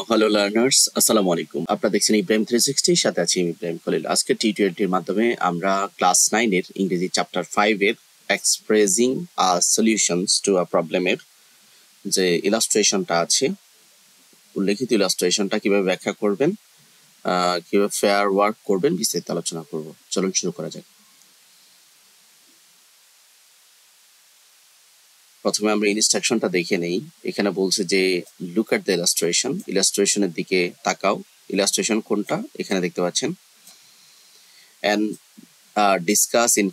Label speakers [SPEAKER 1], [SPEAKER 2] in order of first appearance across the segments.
[SPEAKER 1] Hello learners, আসসালামু আলাইকুম। আপনারা দেখছেন ইব্রাহিম 360, সাথে আছি আমি ইব্রাহিম খলিল। আজকে টি20-র মাধ্যমে আমরা ক্লাস 9-এর ইংরেজি চ্যাপ্টার 5-এর এক্সপ্রেসিং সলিউশনস টু আ প্রবলেমের যে ইলাস্ট্রেশনটা আছে, উল্লেখিত ইলাস্ট্রেশনটা কিভাবে ব্যাখ্যা করবেন, কিভাবে ফেয়ার ওয়ার্ক করবেন, বিস্তারিত আলোচনা করব। চলুন শুরু করা যাক। প্রথমে আমরা ইনস্ট্রাকশনটা দেখে নেই। এখানে বলছে যে লুক অ্যাট দ্য ইলাস্ট্রেশনের দিকে তাকাও। ইলাস্ট্রেশন কোনটা এখানে দেখতে পাচ্ছেন। অ্যান্ড ডিসকাস ইন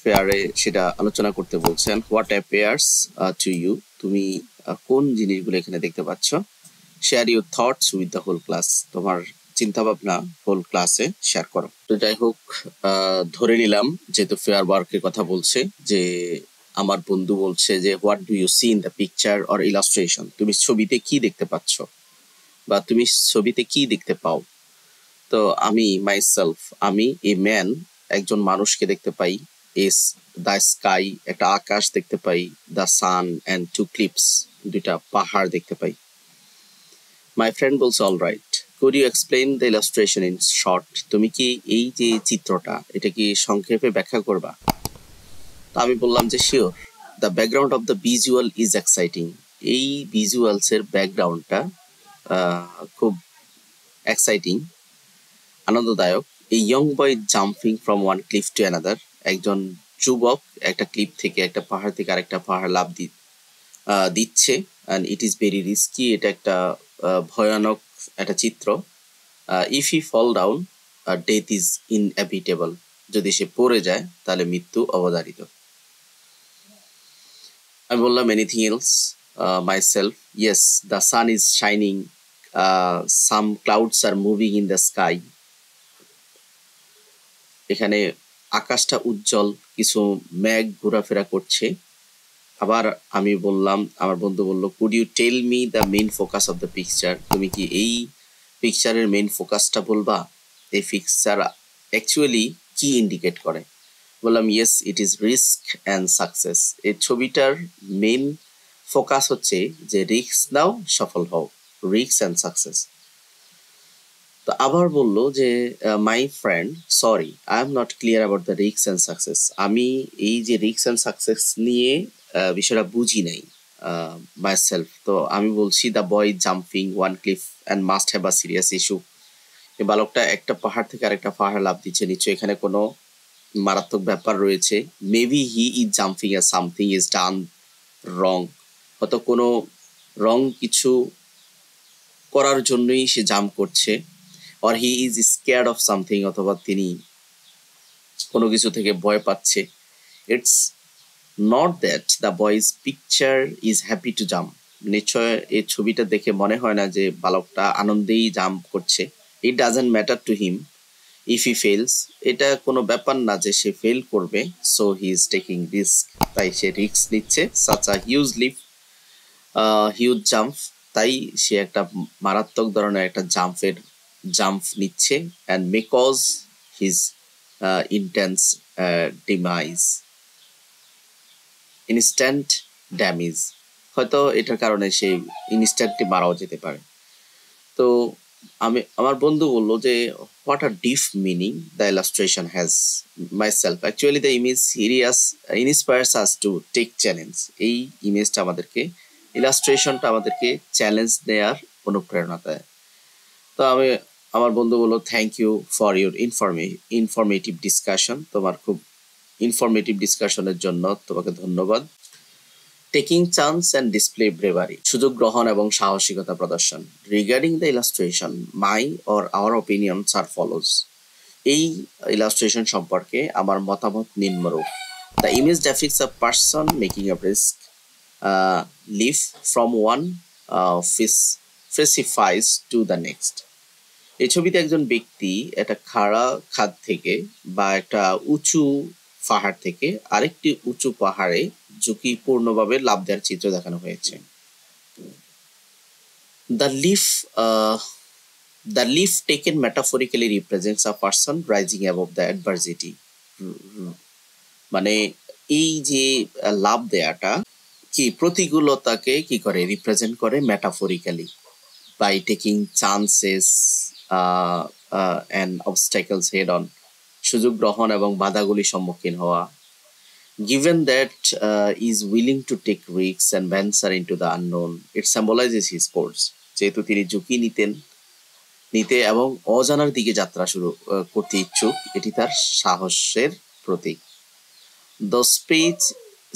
[SPEAKER 1] ফেয়ারে সেটা আলোচনা করতে বলছেন। হোয়াট অ্যাপিয়ার্স টু ইউ, তুমি কোন জিনিসগুলো এখানে দেখতে পাচ্ছ। Share your thoughts with the whole class, তোমার চিন্তা ভাবনা হোল ক্লাসে শেয়ার করো। তো যাই হোক, ধরে নিলাম যেহেতু ফেয়ার ওয়ার্কের কথা বলছে, যে আমার বন্ধু বলছে যে what do you see in the picture or illustration, তুমি ছবিতে কি দেখতে পাচ্ছ বা তুমি ছবিতে কি দেখতে পাও। তো আমি মাইসেলফ, আমি এ ম্যান, একজন মানুষকে দেখতে পাই। ইস দ্য স্কাই, একটা আকাশ দেখতে পাই। The sun and two cliffs, দুইটা পাহাড় দেখতে পাই। মাই ফ্রেন্ড বলছে all right, could you explain the illustration in short, তুমি কি এই যে চিত্রটা এটা কি সংক্ষেপে ব্যাখ্যা করবা। তো আমি বললাম যে sure, the background of the visual is exciting, এই ভিজুয়ালস এর ব্যাকগ্রাউন্ডটা খুব এক্সাইটিং, আনন্দদায়ক। A young boy jumping from one cliff to another, একজন যুবক একটা ক্লিফ থেকে, একটা পাহাড় থেকে আরেকটা পাহাড় লাফ দিচ্ছে। And it is very risky, এটা একটা ভয়ানক একটা চিত্র। If he fall down, death is inevitable, যদি সে পড়ে যায় তাহলে মৃত্যু অবধারিত। আমি বললাম anything else, myself, yes the sun is shining, some clouds are moving in the sky, এখানে আকাশটা উজ্জ্বল, কিছু মেঘ ঘোরাফেরা করছে। আবার আমি বললাম, আমার বন্ধু বলল could you tell me the main focus of the picture, তুমি কি এই পিকচারের মেইন ফোকাসটা বলবা, এই পিকচার অ্যাকচুয়ালি কি ইন্ডিকেট করে। বললাম yes it is risk and success, এই ছবিটার মেইন ফোকাস হচ্ছে যে রিস্ক নাও সফল হও, রিস্ক অ্যান্ড সাকসেস। তো আবার বললো যে my friend sorry I am not clear about the risk and success, আমি এই যে রিস্ক অ্যান্ড সাকসেস নিয়ে বিষয়টা বুঝি নাই মাই সেলফ। তো আমি বলছি the boy jumping one cliff and must have a serious issue, এই বালকটা একটা পাহাড় থেকে আরেকটা পাহাড় লাফ দিচ্ছে, নিশ্চয় এখানে কোনো মারাত্মক ব্যাপার রয়েছে। Maybe he is jumping as something is done wrong, হয়তো কোনো রং কিছু করার জন্যই সে জাম্প করছে। or he is scared of something, অথবা তিনি কোনো কিছু থেকে ভয় পাচ্ছে। It's not that the boy's picture is happy to jump, নিশ্চয় এই ছবিটা দেখে মনে হয় না যে বালকটা আনন্দেই জাম্প করছে। It doesn't matter to him if he fails, এটা কোনো ব্যাপার না যে সে ফেল করবে। So he is taking risk, তাই সে রিস্ক নিচ্ছে। such a huge jump, তাই সে একটা মারাত্মক ধরনের একটা জাম্প নিচ্ছে। and because his intense demise, instant damage, হয়তো এটার কারণে সে ইনস্ট্যান্টলি মারাও যেতে পারে। তো আমার বন্ধু বললো যে what are deep meaning the illustration has. Myself actually the image inspires us to take challenge, এই ইমেজটা আমাদেরকে, ইলাস্ট্রেশনটা আমাদেরকে চ্যালেঞ্জ নেওয়ার অনুপ্রেরণা দেয়। তো আমার বন্ধু বললো thank you for your informative discussion, তোমার খুব ইনফরমেটিভ ডিসকাশনের জন্য তোমাকে ধন্যবাদ। Taking chance and display bravery, সুযোগ গ্রহণ এবং সাহসিকতা প্রদর্শন। Regarding the illustration my or our opinions are follows, এই ইলাস্ট্রেশন সম্পর্কে আমার মতামত নিম্নরূপ। The image depicts a person making a risk leap from one precipice to the next, এই ছবিতে একজন ব্যক্তি একটা খাড়া খাদ থেকে বা একটা উঁচু পাহাড় থেকে আরেকটি উঁচু পাহাড়ে ঝুঁকিপূর্ণভাবে লাফ দেওয়ার চিত্র দেখানো হয়েছে। The leaf taken metaphorically represents a person rising above the adversity, মানে এই যে লাফ দেওয়াটা কি প্রতিকূলতাকে কি করে রিপ্রেজেন্ট করে metaphorically. by taking chances and obstacles head on, সুযোগ গ্রহণ এবং বাধাগুলি সম্মুখীন হওয়া, given that is willing to take risks and venture into the unknown, it symbolizes his course, যেহেতু তিনি ঝুঁকি নিতে এবং অজানার দিকে যাত্রা শুরু করতে ইচ্ছুক, এটি তার সাহসের প্রতীক। The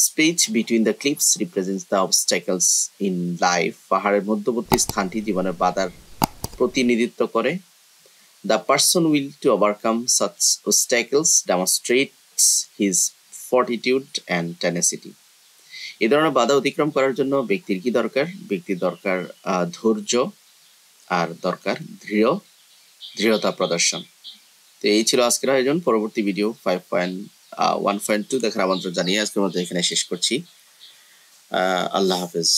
[SPEAKER 1] space between the cliffs represents the obstacles in life, পাহাড়ের মধ্যবর্তী স্থানটি জীবনের বাধার প্রতিনিধিত্ব করে। The person will to overcome such obstacles demonstrates his fortitude and tenacity. এই ধরনের বাধা অতিক্রম করার জন্য ব্যক্তির কি দরকার? ব্যক্তির দরকার ধৈর্য, আর দরকার দৃঢ়তা প্রদর্শন। তো এই ছিল আজকের আয়োজন। পরবর্তী ভিডিও 5.1.2 দেখার আমন্ত্রণ জানিয়ে আজকের মতো এখানে শেষ করছি। আল্লাহ হাফেজ।